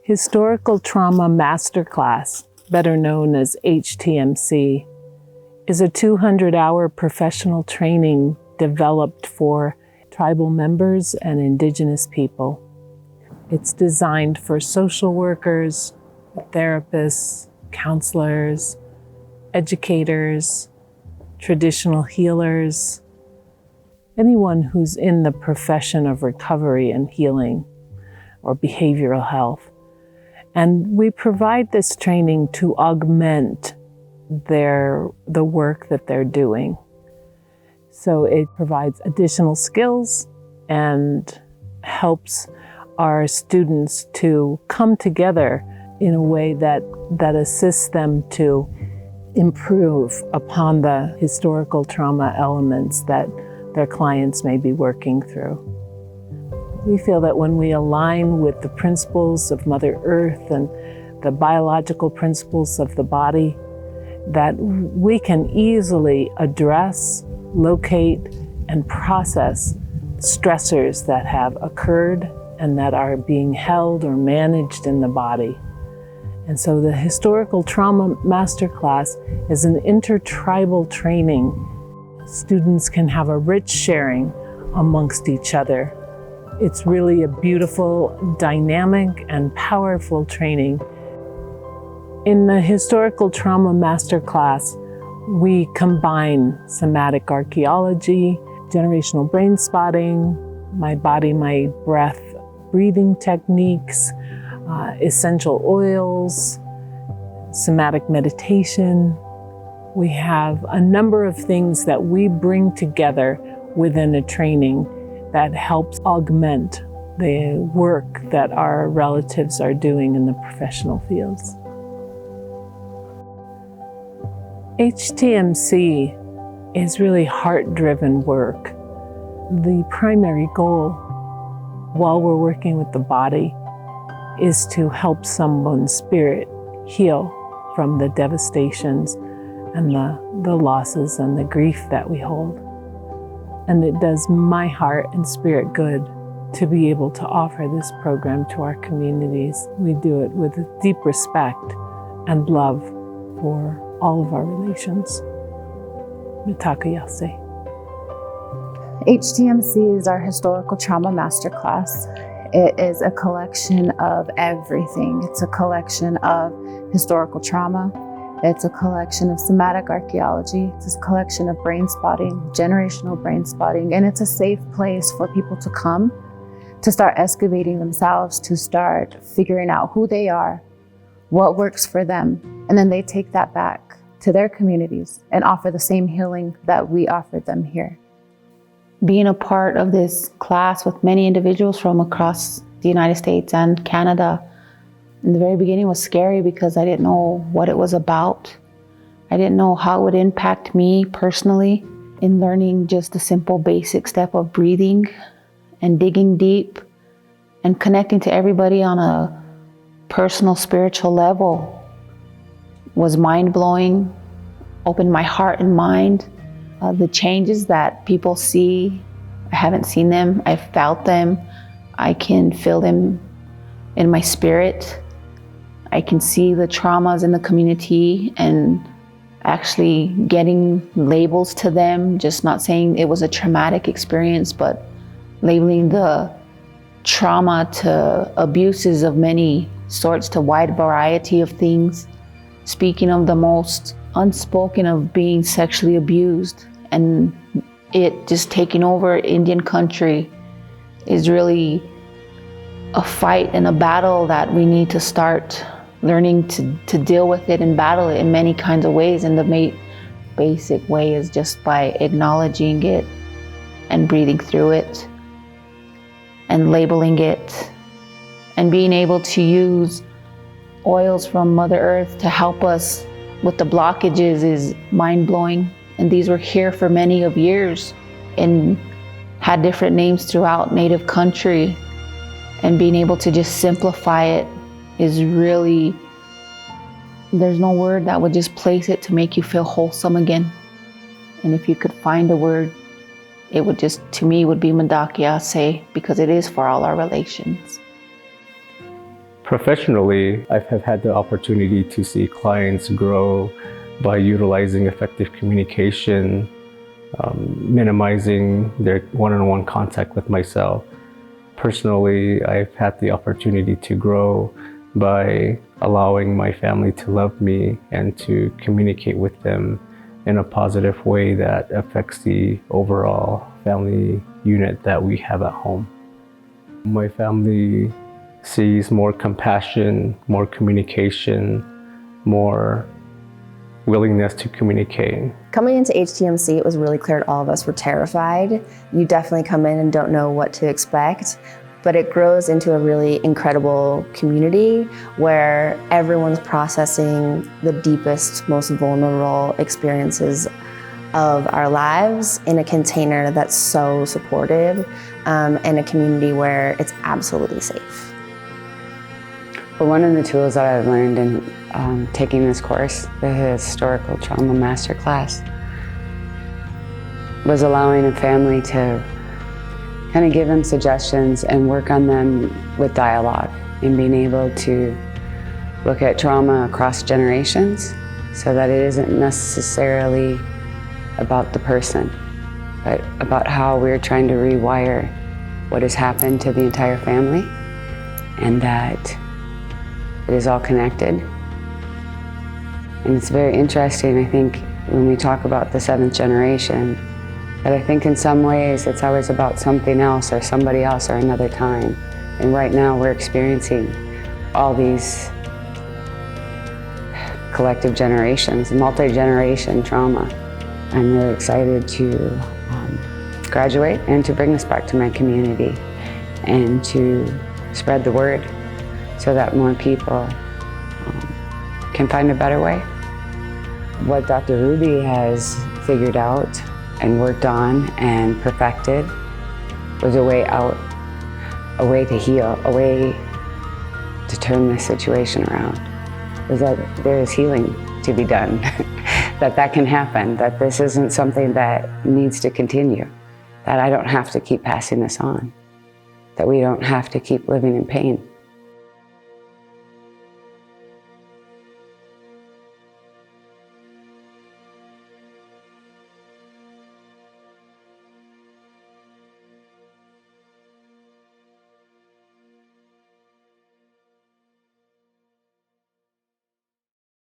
Historical Trauma Masterclass, better known as HTMC, is a 200-hour professional training developed for tribal members and Indigenous people. It's designed for social workers, therapists, counselors, educators, traditional healers, anyone who's in the profession of recovery and healing or behavioral health. And we provide this training to augment the work that they're doing. So it provides additional skills and helps our students to come together in a way that assists them to improve upon the historical trauma elements that their clients may be working through. We feel that when we align with the principles of Mother Earth and the biological principles of the body, that we can easily address, locate, and process stressors that have occurred and that are being held or managed in the body. And so the Historical Trauma Masterclass is an intertribal training. Students can have a rich sharing amongst each other. It's really a beautiful, dynamic, and powerful training. In the Historical Trauma Masterclass, we combine somatic archaeology, generational brain spotting, my body, my breath, breathing techniques, essential oils, somatic meditation. We have a number of things that we bring together within a training that helps augment the work that our relatives are doing in the professional fields. HTMC is really heart-driven work. The primary goal while we're working with the body is to help someone's spirit heal from the devastations and the losses and the grief that we hold. And it does my heart and spirit good to be able to offer this program to our communities. We do it with deep respect and love for all of our relations. Mitakayase. HTMC is our Historical Trauma Masterclass. It is a collection of everything. It's a collection of historical trauma. It's a collection of somatic archaeology. It's a collection of brain spotting, generational brain spotting, and it's a safe place for people to come, to start excavating themselves, to start figuring out who they are, what works for them, and then they take that back to their communities and offer the same healing that we offered them here. Being a part of this class with many individuals from across the United States and Canada, in the very beginning was scary because I didn't know what it was about. I didn't know how it would impact me personally in learning just the simple basic step of breathing and digging deep and connecting to everybody on a personal spiritual level was mind-blowing, opened my heart and mind. The changes that people see, I haven't seen them, I've felt them, I can feel them in my spirit. I can see the traumas in the community and actually getting labels to them, just not saying it was a traumatic experience, but labeling the trauma to abuses of many sorts, to wide variety of things. Speaking of the most unspoken of being sexually abused, and it just taking over Indian country is really a fight and a battle that we need to start learning to deal with it and battle it in many kinds of ways. And the basic way is just by acknowledging it and breathing through it and labeling it and being able to use oils from Mother Earth to help us with the blockages is mind-blowing. And these were here for many of years and had different names throughout Native country. And being able to just simplify it is really, there's no word that would just place it to make you feel wholesome again. And if you could find a word, it would just, to me, would be Mandakyase, because it is for all our relations. Professionally, I have had the opportunity to see clients grow by utilizing effective communication, minimizing their one-on-one contact with myself. Personally, I've had the opportunity to grow by allowing my family to love me and to communicate with them in a positive way that affects the overall family unit that we have at home. My family sees more compassion, more communication, more willingness to communicate. Coming into HTMC, it was really clear that all of us were terrified. You definitely come in and don't know what to expect, but it grows into a really incredible community where everyone's processing the deepest, most vulnerable experiences of our lives in a container that's so supportive, and a community where it's absolutely safe. Well, one of the tools that I've learned in taking this course, the Historical Trauma Masterclass, was allowing a family to kind of give them suggestions and work on them with dialogue and being able to look at trauma across generations so that it isn't necessarily about the person, but about how we're trying to rewire what has happened to the entire family and that it is all connected. And it's very interesting, I think, when we talk about the seventh generation, that I think in some ways it's always about something else or somebody else or another time. And right now we're experiencing all these collective generations, multi-generation trauma. I'm really excited to graduate and to bring this back to my community and to spread the word so that more people can find a better way. What Dr. Ruby has figured out and worked on and perfected was a way out, a way to heal, a way to turn this situation around. Was that there is healing to be done, that can happen, that this isn't something that needs to continue, that I don't have to keep passing this on, that we don't have to keep living in pain.